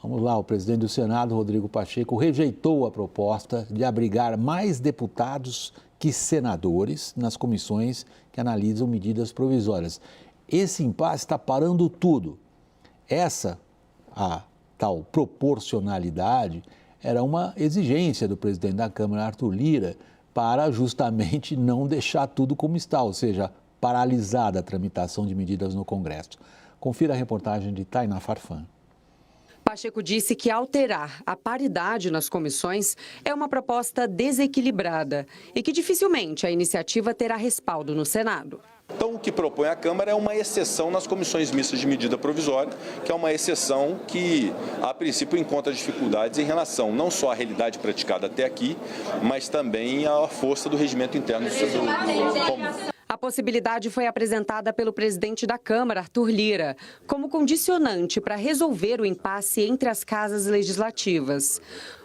Vamos lá, o presidente do Senado, Rodrigo Pacheco, rejeitou a proposta de abrigar mais deputados que senadores nas comissões que analisam medidas provisórias. Esse impasse está parando tudo. A tal proporcionalidade era uma exigência do presidente da Câmara, Arthur Lira, para justamente não deixar tudo como está, ou seja, paralisada a tramitação de medidas no Congresso. Confira a reportagem de Tainá Farfan. Pacheco disse que alterar a paridade nas comissões é uma proposta desequilibrada e que dificilmente a iniciativa terá respaldo no Senado. Então, o que propõe a Câmara é uma exceção nas comissões mistas de medida provisória, que é uma exceção que, a princípio, encontra dificuldades em relação não só à realidade praticada até aqui, mas também à força do regimento interno do comum. A possibilidade foi apresentada pelo presidente da Câmara, Arthur Lira, como condicionante para resolver o impasse entre as casas legislativas.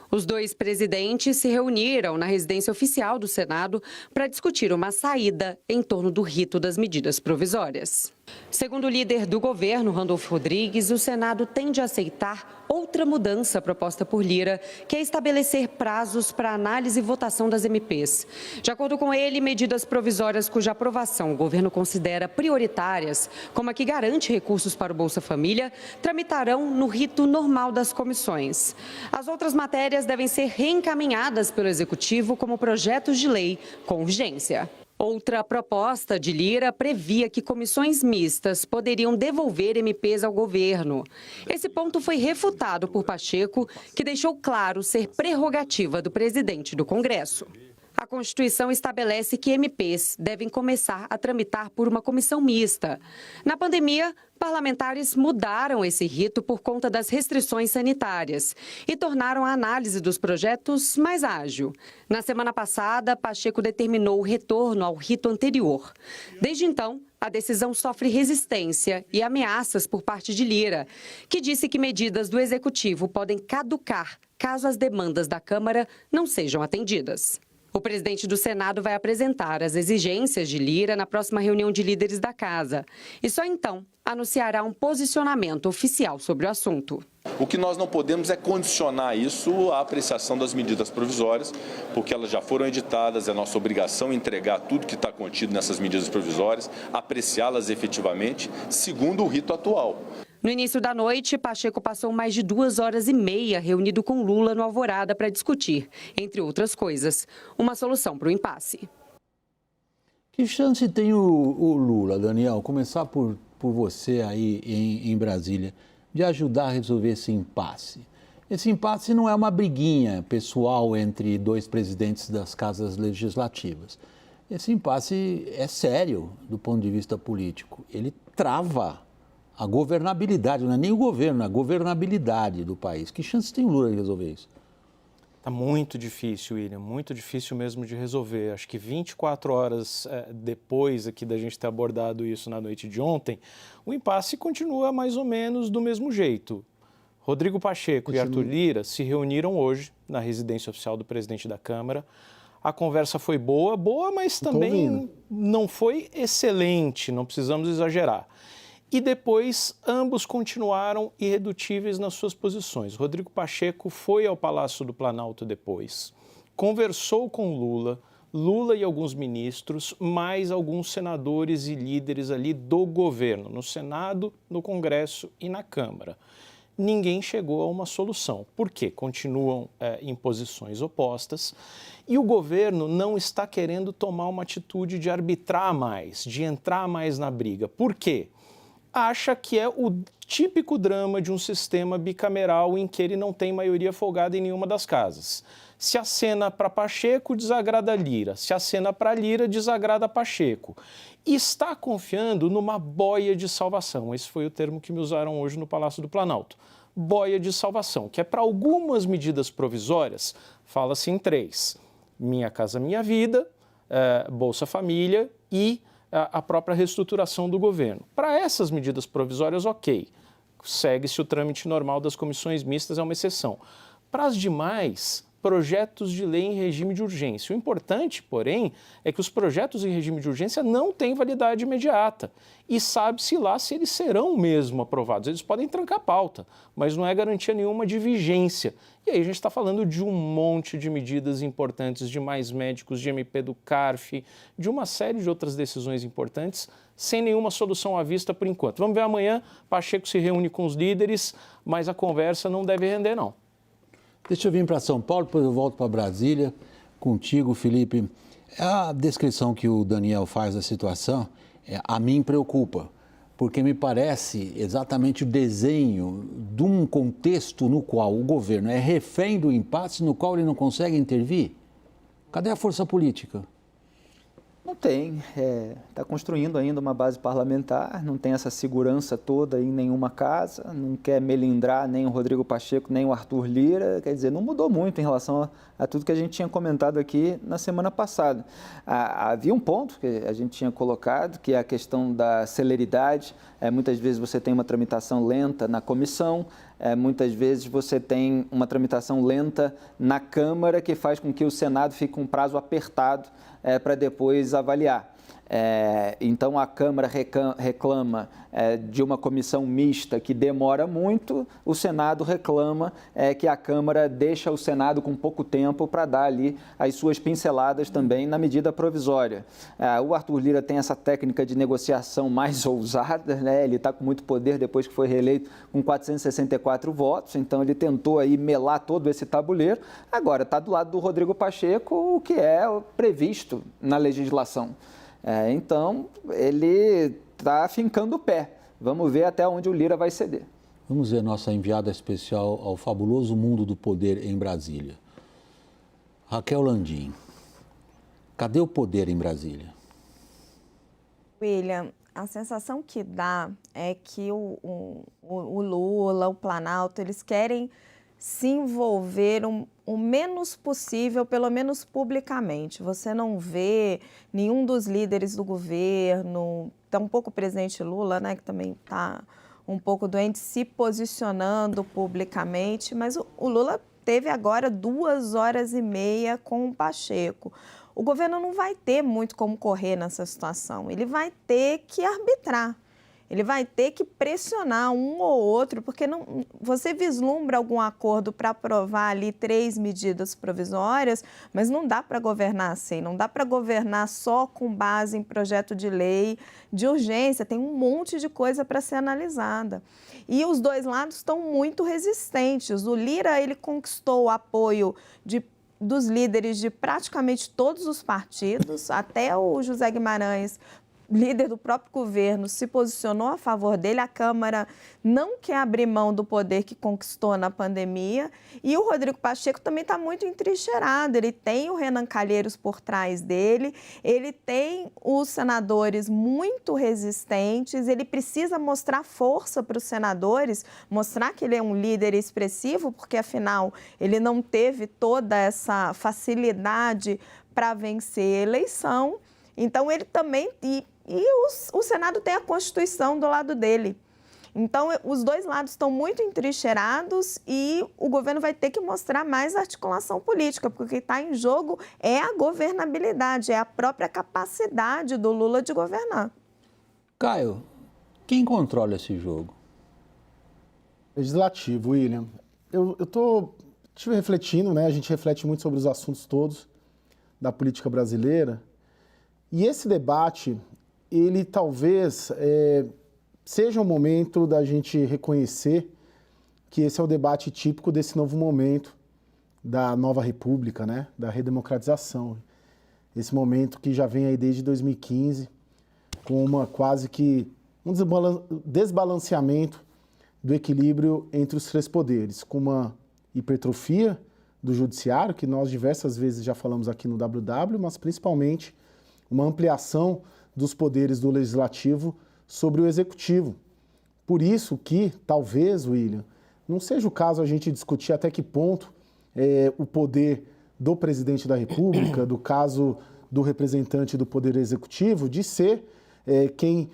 Os dois presidentes se reuniram na residência oficial do Senado para discutir uma saída em torno do rito das medidas provisórias. Segundo o líder do governo, Randolfo Rodrigues, o Senado tende a aceitar outra mudança proposta por Lira, que é estabelecer prazos para análise e votação das MPs. De acordo com ele, medidas provisórias cuja aprovação o governo considera prioritárias, como a que garante recursos para o Bolsa Família, tramitarão no rito normal das comissões. As outras matérias devem ser reencaminhadas pelo Executivo como projetos de lei com urgência. Outra proposta de Lira previa que comissões mistas poderiam devolver MPs ao governo. Esse ponto foi refutado por Pacheco, que deixou claro ser prerrogativa do presidente do Congresso. A Constituição estabelece que MPs devem começar a tramitar por uma comissão mista. Na pandemia, parlamentares mudaram esse rito por conta das restrições sanitárias e tornaram a análise dos projetos mais ágil. Na semana passada, Pacheco determinou o retorno ao rito anterior. Desde então, a decisão sofre resistência e ameaças por parte de Lira, que disse que medidas do Executivo podem caducar caso as demandas da Câmara não sejam atendidas. O presidente do Senado vai apresentar as exigências de Lira na próxima reunião de líderes da Casa e só então anunciará um posicionamento oficial sobre o assunto. O que nós não podemos é condicionar isso à apreciação das medidas provisórias, porque elas já foram editadas, é nossa obrigação entregar tudo que está contido nessas medidas provisórias, apreciá-las efetivamente, segundo o rito atual. No início da noite, Pacheco passou mais de 2h30 reunido com Lula no Alvorada para discutir, entre outras coisas, uma solução para o impasse. Que chance tem o Lula, Daniel, começar por você aí em Brasília, de ajudar a resolver esse impasse? Esse impasse não é uma briguinha pessoal entre dois presidentes das casas legislativas. Esse impasse é sério do ponto de vista político. Ele trava a governabilidade, não é nem o governo, a governabilidade do país. Que chance tem o Lula de resolver isso? Está muito difícil, William, muito difícil mesmo de resolver. Acho que 24 horas depois aqui da gente ter abordado isso na noite de ontem, o impasse continua mais ou menos do mesmo jeito. Rodrigo Pacheco e Arthur Lira se reuniram hoje na residência oficial do presidente da Câmara. A conversa foi boa, mas também não foi excelente, não precisamos exagerar. E depois, ambos continuaram irredutíveis nas suas posições. Rodrigo Pacheco foi ao Palácio do Planalto depois, conversou com Lula e alguns ministros, mais alguns senadores e líderes ali do governo, no Senado, no Congresso e na Câmara. Ninguém chegou a uma solução. Por quê? Continuam em posições opostas e o governo não está querendo tomar uma atitude de arbitrar mais, de entrar mais na briga. Por quê? Acha que é o típico drama de um sistema bicameral em que ele não tem maioria folgada em nenhuma das casas. Se acena para Pacheco, desagrada Lira. Se acena para Lira, desagrada Pacheco. E está confiando numa boia de salvação. Esse foi o termo que me usaram hoje no Palácio do Planalto. Boia de salvação, que é para algumas medidas provisórias, fala-se em 3. Minha Casa Minha Vida, Bolsa Família e a própria reestruturação do governo. Para essas medidas provisórias, ok, segue-se o trâmite normal das comissões mistas, é uma exceção. Para as demais, projetos de lei em regime de urgência. O importante, porém, é que os projetos em regime de urgência não têm validade imediata e sabe-se lá se eles serão mesmo aprovados. Eles podem trancar a pauta, mas não é garantia nenhuma de vigência. E aí a gente está falando de um monte de medidas importantes, de mais médicos, de MP do CARF, de uma série de outras decisões importantes, sem nenhuma solução à vista por enquanto. Vamos ver amanhã, Pacheco se reúne com os líderes, mas a conversa não deve render, não. Deixa eu vir para São Paulo, depois eu volto para Brasília. Contigo, Felipe. A descrição que o Daniel faz da situação, a mim preocupa, porque me parece exatamente o desenho de um contexto no qual o governo é refém do impasse, no qual ele não consegue intervir. Cadê a força política? Não tem. Está construindo ainda uma base parlamentar, não tem essa segurança toda em nenhuma casa, não quer melindrar nem o Rodrigo Pacheco, nem o Arthur Lira. Quer dizer, não mudou muito em relação a tudo que a gente tinha comentado aqui na semana passada. Havia um ponto que a gente tinha colocado, que é a questão da celeridade. Muitas vezes você tem uma tramitação lenta na comissão, muitas vezes você tem uma tramitação lenta na Câmara, que faz com que o Senado fique com um prazo apertado para depois avaliar. Então, a Câmara reclama de uma comissão mista que demora muito, o Senado reclama que a Câmara deixa o Senado com pouco tempo para dar ali as suas pinceladas também na medida provisória. O Arthur Lira tem essa técnica de negociação mais ousada, né? Ele está com muito poder depois que foi reeleito com 464 votos, então ele tentou aí melar todo esse tabuleiro. Agora, está do lado do Rodrigo Pacheco, o que é previsto na legislação. Então, ele está fincando o pé. Vamos ver até onde o Lira vai ceder. Vamos ver nossa enviada especial ao fabuloso mundo do poder em Brasília. Raquel Landim, cadê o poder em Brasília? William, a sensação que dá é que o Lula, o Planalto, eles querem se envolver o menos possível, pelo menos publicamente. Você não vê nenhum dos líderes do governo, tampouco o presidente Lula, né, que também está um pouco doente, se posicionando publicamente, mas o Lula teve agora 2 horas e meia com o Pacheco. O governo não vai ter muito como correr nessa situação, ele vai ter que arbitrar. Ele vai ter que pressionar um ou outro, porque você vislumbra algum acordo para aprovar ali 3 medidas provisórias, mas não dá para governar assim, não dá para governar só com base em projeto de lei de urgência, tem um monte de coisa para ser analisada. E os dois lados estão muito resistentes. O Lira, ele conquistou o apoio dos líderes de praticamente todos os partidos, até o José Guimarães, líder do próprio governo, se posicionou a favor dele. A Câmara não quer abrir mão do poder que conquistou na pandemia. E o Rodrigo Pacheco também está muito entrincheirado. Ele tem o Renan Calheiros por trás dele, ele tem os senadores muito resistentes, ele precisa mostrar força para os senadores, mostrar que ele é um líder expressivo, porque, afinal, ele não teve toda essa facilidade para vencer a eleição. Então, ele também... o Senado tem a Constituição do lado dele. Então, os dois lados estão muito entrincheirados e o governo vai ter que mostrar mais articulação política, porque o que está em jogo é a governabilidade, é a própria capacidade do Lula de governar. Caio, quem controla esse jogo? Legislativo, William. Eu estive refletindo, né? A gente reflete muito sobre os assuntos todos da política brasileira. E esse debate, ele talvez seja o momento da gente reconhecer que esse é o debate típico desse novo momento da nova república, né? Da redemocratização. Esse momento que já vem aí desde 2015, com quase que um desbalanceamento do equilíbrio entre os 3 poderes, com uma hipertrofia do judiciário, que nós diversas vezes já falamos aqui no WW, mas principalmente uma ampliação dos poderes do legislativo sobre o executivo. Por isso que, talvez, William, não seja o caso a gente discutir até que ponto o poder do presidente da República, do caso do representante do poder executivo, de ser quem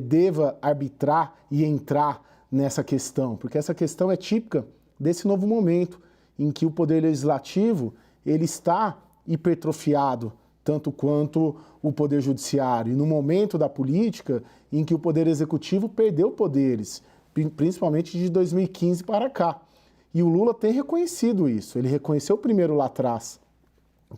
deva arbitrar e entrar nessa questão, porque essa questão é típica desse novo momento em que o poder legislativo ele está hipertrofiado, tanto quanto o poder judiciário, e no momento da política em que o poder executivo perdeu poderes, principalmente de 2015 para cá. E o Lula tem reconhecido isso, ele reconheceu primeiro lá atrás,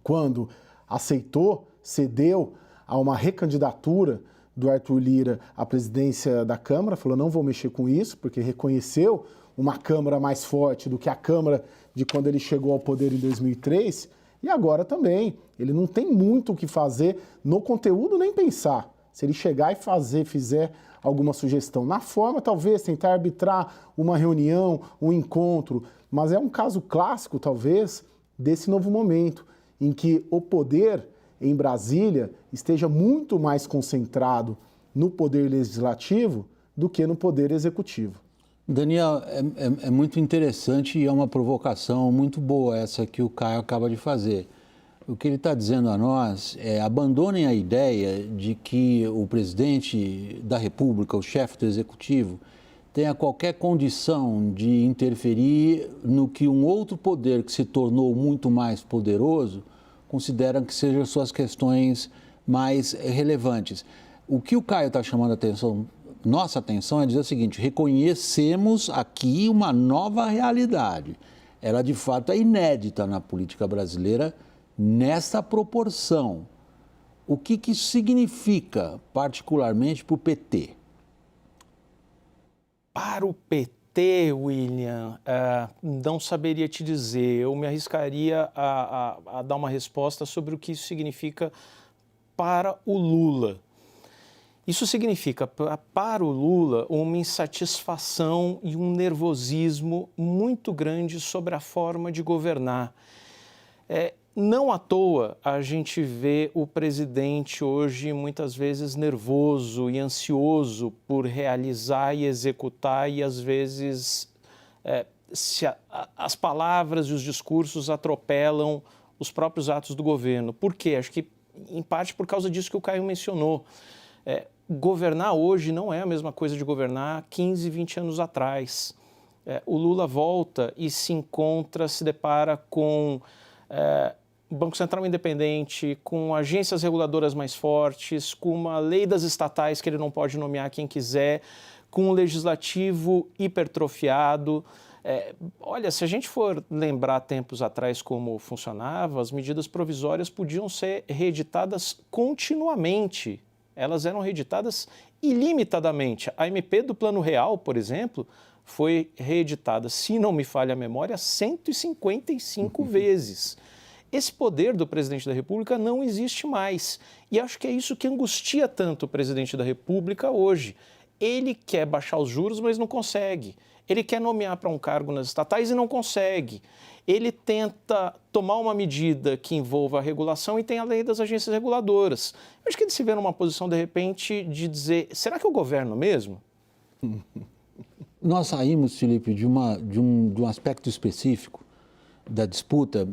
quando aceitou, cedeu a uma recandidatura do Arthur Lira à presidência da Câmara, falou não vou mexer com isso, porque reconheceu uma Câmara mais forte do que a Câmara de quando ele chegou ao poder em 2003, e agora também. Ele não tem muito o que fazer no conteúdo nem pensar. Se ele chegar e fizer alguma sugestão na forma, talvez tentar arbitrar uma reunião, um encontro, mas é um caso clássico, talvez, desse novo momento, em que o poder em Brasília esteja muito mais concentrado no poder legislativo do que no poder executivo. Daniel, é muito interessante e é uma provocação muito boa essa que o Caio acaba de fazer. O que ele está dizendo a nós é abandonem a ideia de que o presidente da República, o chefe do executivo, tenha qualquer condição de interferir no que um outro poder que se tornou muito mais poderoso considera que sejam suas questões mais relevantes. O que o Caio está chamando a atenção, nossa atenção, é dizer o seguinte: reconhecemos aqui uma nova realidade. Ela, de fato, é inédita na política brasileira nessa proporção. O que isso significa, particularmente, para o PT? Para o PT, William, não saberia te dizer. Eu me arriscaria a dar uma resposta sobre o que isso significa para o Lula. Isso significa, para o Lula, uma insatisfação e um nervosismo muito grande sobre a forma de governar. Não à toa a gente vê o presidente hoje muitas vezes nervoso e ansioso por realizar e executar, e às vezes as palavras e os discursos atropelam os próprios atos do governo. Por quê? Acho que em parte por causa disso que o Caio mencionou. Governar hoje não é a mesma coisa de governar 15, 20 anos atrás. O Lula volta e se depara com Banco Central independente, com agências reguladoras mais fortes, com uma lei das estatais que ele não pode nomear quem quiser, com um legislativo hipertrofiado. Olha, se a gente for lembrar tempos atrás como funcionava, as medidas provisórias podiam ser reeditadas continuamente. Elas eram reeditadas ilimitadamente. A MP do Plano Real, por exemplo, foi reeditada, se não me falha a memória, 155 vezes. Esse poder do presidente da República não existe mais. E acho que é isso que angustia tanto o presidente da República hoje. Ele quer baixar os juros, mas não consegue. Ele quer nomear para um cargo nas estatais e não consegue. Ele tenta tomar uma medida que envolva a regulação e tem a lei das agências reguladoras. Eu acho que ele se vê numa posição, de repente, de dizer, será que eu governo mesmo? Nós saímos, Felipe, de um aspecto específico da disputa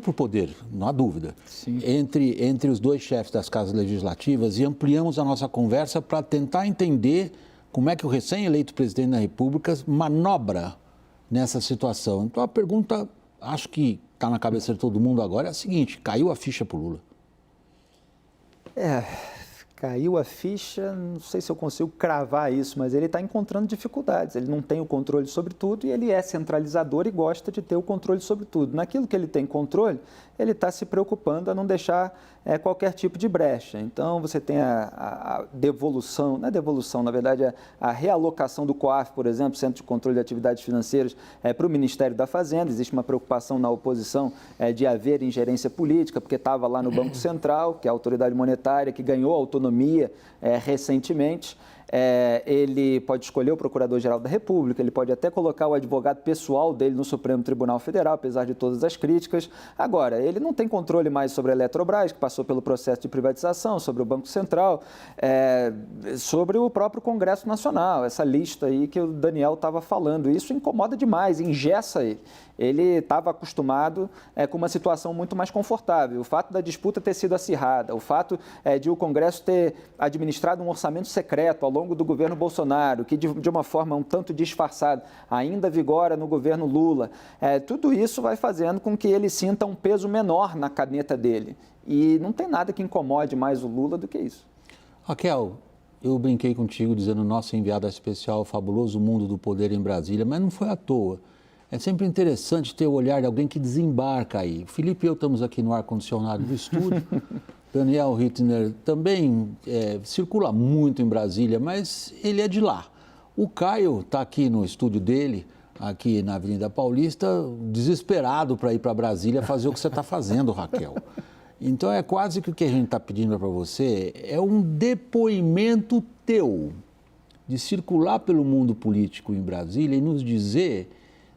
por poder, não há dúvida, entre os dois chefes das casas legislativas, e ampliamos a nossa conversa para tentar entender como é que o recém-eleito presidente da República manobra nessa situação. Então a pergunta, acho que está na cabeça de todo mundo agora, é a seguinte: caiu a ficha para o Lula? Caiu a ficha, não sei se eu consigo cravar isso, mas ele está encontrando dificuldades. Ele não tem o controle sobre tudo e ele é centralizador e gosta de ter o controle sobre tudo. Naquilo que ele tem controle, ele está se preocupando a não deixar qualquer tipo de brecha. Então, você tem a devolução, não é devolução, na verdade, a realocação do COAF, por exemplo, Centro de Controle de Atividades Financeiras, para o Ministério da Fazenda. Existe uma preocupação na oposição de haver ingerência política, porque estava lá no Banco Central, que é a autoridade monetária, que ganhou autonomia recentemente. Ele pode escolher o Procurador-Geral da República, ele pode até colocar o advogado pessoal dele no Supremo Tribunal Federal, apesar de todas as críticas. Agora, ele não tem controle mais sobre a Eletrobras, que passou pelo processo de privatização, sobre o Banco Central, sobre o próprio Congresso Nacional, essa lista aí que o Daniel estava falando. Isso incomoda demais, engessa ele. Ele estava acostumado com uma situação muito mais confortável. O fato da disputa ter sido acirrada, o fato de o Congresso ter administrado um orçamento secreto ao longo do governo Bolsonaro, que de uma forma um tanto disfarçada ainda vigora no governo Lula, tudo isso vai fazendo com que ele sinta um peso menor na caneta dele. E não tem nada que incomode mais o Lula do que isso. Raquel, eu brinquei contigo dizendo nossa enviada especial, o fabuloso mundo do poder em Brasília, mas não foi à toa. É sempre interessante ter o olhar de alguém que desembarca aí. O Felipe e eu estamos aqui no ar-condicionado do estúdio. Daniel Hittner também circula muito em Brasília, mas ele é de lá. O Caio está aqui no estúdio dele, aqui na Avenida Paulista, desesperado para ir para Brasília fazer o que você está fazendo, Raquel. Então é quase que o que a gente está pedindo para você é um depoimento teu de circular pelo mundo político em Brasília e nos dizer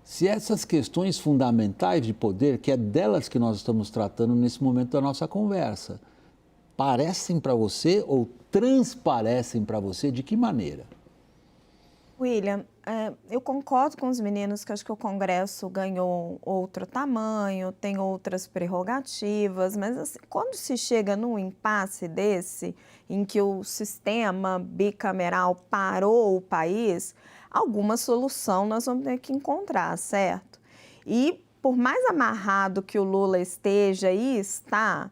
se essas questões fundamentais de poder, que é delas que nós estamos tratando nesse momento da nossa conversa, parecem para você ou transparecem para você de que maneira? William, eu concordo com os meninos que acho que o Congresso ganhou outro tamanho, tem outras prerrogativas, mas assim, quando se chega num impasse desse, em que o sistema bicameral parou o país, alguma solução nós vamos ter que encontrar, certo? E por mais amarrado que o Lula esteja e está,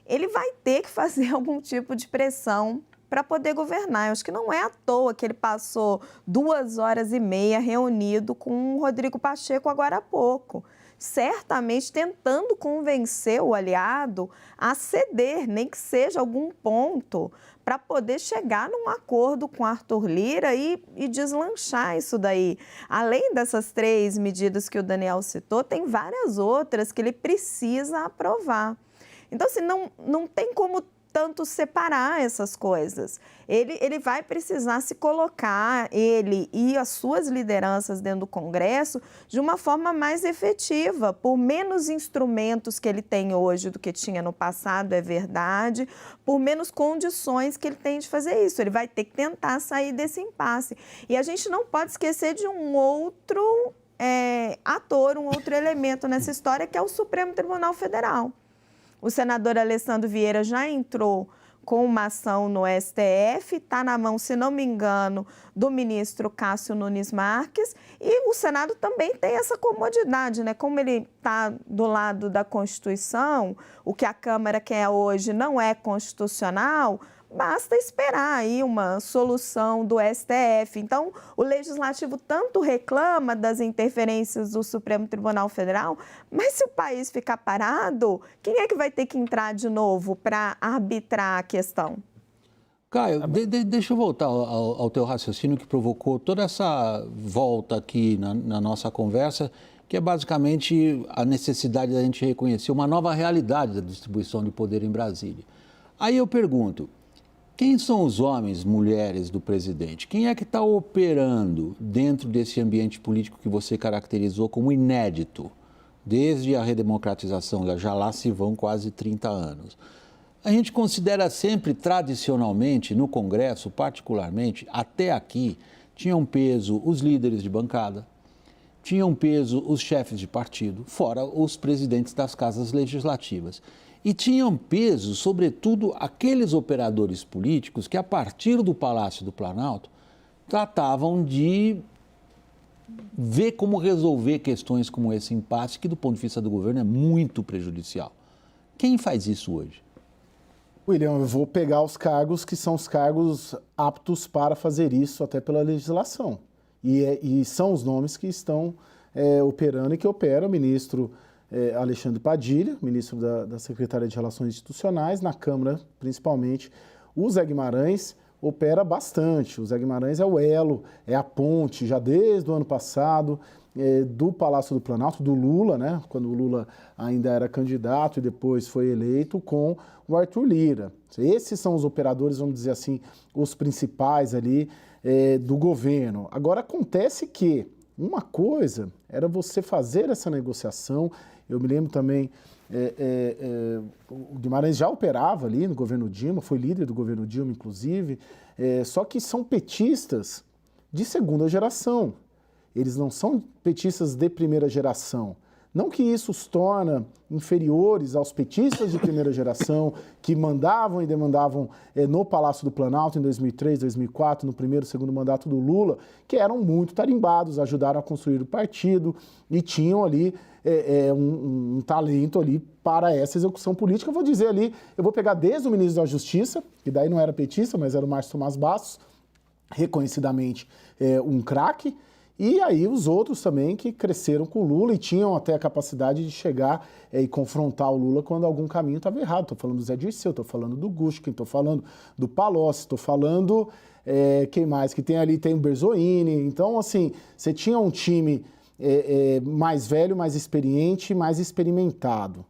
ele vai ter que fazer algum tipo de pressão para poder governar. Eu acho que não é à toa que ele passou 2h30 reunido com o Rodrigo Pacheco agora há pouco, certamente tentando convencer o aliado a ceder, nem que seja algum ponto, para poder chegar num acordo com Arthur Lira e deslanchar isso daí. Além dessas 3 medidas que o Daniel citou, tem várias outras que ele precisa aprovar. Então, assim, não tem como tanto separar essas coisas. Ele vai precisar se colocar, ele e as suas lideranças dentro do Congresso, de uma forma mais efetiva, por menos instrumentos que ele tem hoje do que tinha no passado, é verdade, por menos condições que ele tem de fazer isso. Ele vai ter que tentar sair desse impasse. E a gente não pode esquecer de um outro ator, um outro elemento nessa história, que é o Supremo Tribunal Federal. O senador Alessandro Vieira já entrou com uma ação no STF, está na mão, se não me engano, do ministro Cássio Nunes Marques, e o Senado também tem essa comodidade, né? Como ele está do lado da Constituição, o que a Câmara quer hoje não é constitucional, basta esperar aí uma solução do STF. Então, o Legislativo tanto reclama das interferências do Supremo Tribunal Federal, mas se o país ficar parado, quem é que vai ter que entrar de novo para arbitrar a questão? Caio, deixa eu voltar ao teu raciocínio que provocou toda essa volta aqui na nossa conversa, que é basicamente a necessidade da gente reconhecer uma nova realidade da distribuição de poder em Brasília. Aí eu pergunto, quem são os homens, mulheres do presidente? Quem é que está operando dentro desse ambiente político que você caracterizou como inédito, desde a redemocratização, já lá se vão quase 30 anos? A gente considera sempre, tradicionalmente, no Congresso, particularmente, até aqui, tinham peso os líderes de bancada, tinham peso os chefes de partido, fora os presidentes das casas legislativas. E tinham peso, sobretudo, aqueles operadores políticos que, a partir do Palácio do Planalto, tratavam de ver como resolver questões como esse impasse, que, do ponto de vista do governo, é muito prejudicial. Quem faz isso hoje? William, eu vou pegar os cargos que são os cargos aptos para fazer isso, até pela legislação. E são os nomes que estão operando e que opera o ministro Alexandre Padilha, ministro da Secretaria de Relações Institucionais, na Câmara principalmente. O Zé Guimarães opera bastante. O Zé Guimarães é o elo, é a ponte, já desde o ano passado, do Palácio do Planalto, do Lula, né? Quando o Lula ainda era candidato e depois foi eleito, com o Arthur Lira. Esses são os operadores, vamos dizer assim, os principais ali do governo. Agora, acontece que uma coisa era você fazer essa negociação. Eu me lembro também, o Guimarães já operava ali no governo Dilma, foi líder do governo Dilma, inclusive, só que são petistas de segunda geração. Eles não são petistas de primeira geração. Não que isso os torna inferiores aos petistas de primeira geração, que mandavam e demandavam no Palácio do Planalto em 2003, 2004, no primeiro e segundo mandato do Lula, que eram muito tarimbados, ajudaram a construir o partido e tinham ali um talento ali para essa execução política. Eu vou dizer ali, eu vou pegar desde o ministro da Justiça, que daí não era petista, mas era o Márcio Tomás Bastos, reconhecidamente um craque, e aí os outros também que cresceram com o Lula e tinham até a capacidade de chegar e confrontar o Lula quando algum caminho estava errado. Estou falando do Zé Dirceu, estou falando do Gushkin, estou falando do Palocci, estou falando, quem mais que tem ali? Tem o Berzoini. Então, assim, você tinha um time mais velho, mais experiente, mais experimentado.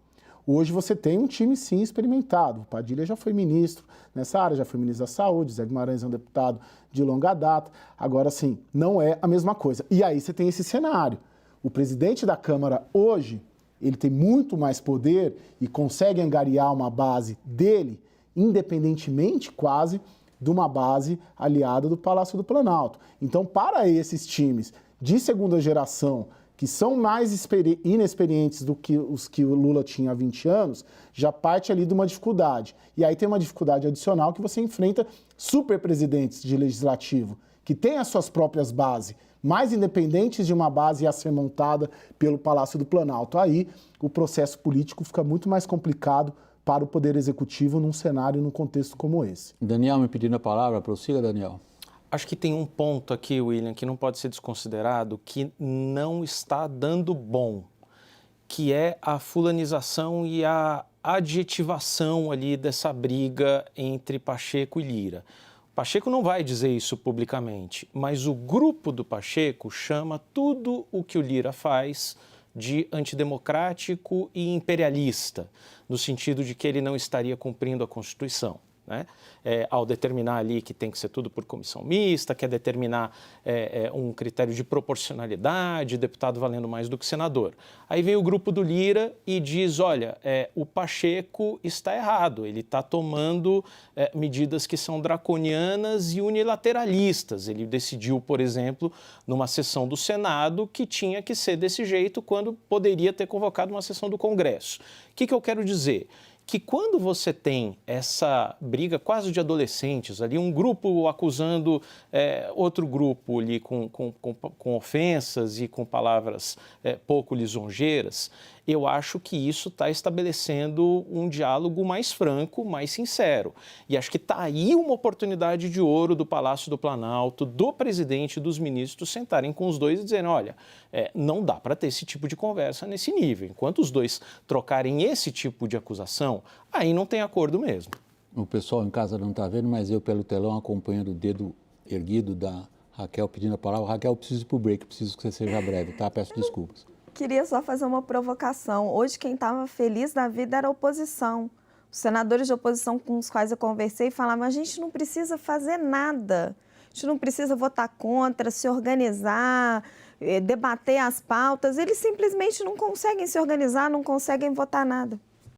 Hoje você tem um time, sim, experimentado. O Padilha já foi ministro nessa área, já foi ministro da Saúde, Zé Guimarães é um deputado de longa data. Agora, sim, não é a mesma coisa. E aí você tem esse cenário. O presidente da Câmara hoje, ele tem muito mais poder e consegue angariar uma base dele, independentemente quase de uma base aliada do Palácio do Planalto. Então, para esses times de segunda geração, que são mais inexperientes do que os que o Lula tinha há 20 anos, já parte ali de uma dificuldade. E aí tem uma dificuldade adicional que você enfrenta superpresidentes de legislativo, que têm as suas próprias bases, mais independentes de uma base a ser montada pelo Palácio do Planalto. Aí o processo político fica muito mais complicado para o Poder Executivo num cenário, num contexto como esse. Daniel me pedindo a palavra, prossiga, Daniel. Acho que tem um ponto aqui, William, que não pode ser desconsiderado, que não está dando bom, que é a fulanização e a adjetivação ali dessa briga entre Pacheco e Lira. Pacheco não vai dizer isso publicamente, mas o grupo do Pacheco chama tudo o que o Lira faz de antidemocrático e imperialista, no sentido de que ele não estaria cumprindo a Constituição, né? Ao determinar ali que tem que ser tudo por comissão mista, quer determinar um critério de proporcionalidade, deputado valendo mais do que senador. Aí vem o grupo do Lira e diz, olha, o Pacheco está errado, ele está tomando medidas que são draconianas e unilateralistas. Ele decidiu, por exemplo, numa sessão do Senado que tinha que ser desse jeito quando poderia ter convocado uma sessão do Congresso. O que eu quero dizer? Que quando você tem essa briga quase de adolescentes, ali um grupo acusando outro grupo ali com ofensas e com palavras pouco lisonjeiras, eu acho que isso está estabelecendo um diálogo mais franco, mais sincero. E acho que está aí uma oportunidade de ouro do Palácio do Planalto, do presidente e dos ministros sentarem com os dois e dizerem, olha, não dá para ter esse tipo de conversa nesse nível. Enquanto os dois trocarem esse tipo de acusação, aí não tem acordo mesmo. O pessoal em casa não está vendo, mas eu pelo telão acompanhando o dedo erguido da Raquel pedindo a palavra. Raquel, eu preciso ir para o break, preciso que você seja breve, tá? Peço desculpas. Queria só fazer uma provocação. Hoje quem estava feliz da vida era a oposição. Os senadores de oposição com os quais eu conversei falavam, a gente não precisa fazer nada, a gente não precisa votar contra, se organizar, debater as pautas. Eles simplesmente não conseguem se organizar, não conseguem votar nada.